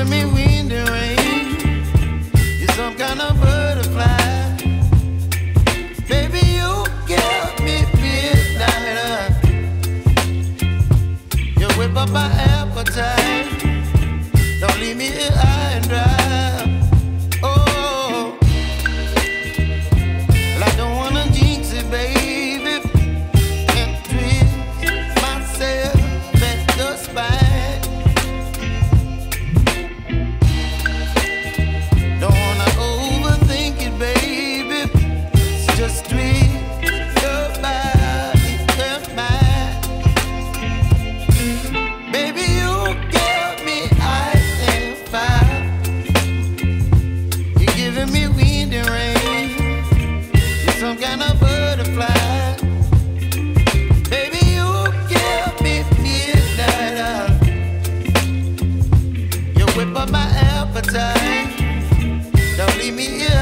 giving me wind and rain. You're some kind of butterfly. Baby, you give me midnight. You whip up my appetite. Don't leave me here high and dry. Oh, well, I don't wanna jinx it, baby, and twist myself at the spine. Don't wanna overthink it, baby. It's just twist your body and mine. Baby, you give me ice and fire. You're giving me wind and rain. You're some kind of butterfly. Baby, you give me midnight. You whip up my appetite. Don't leave me here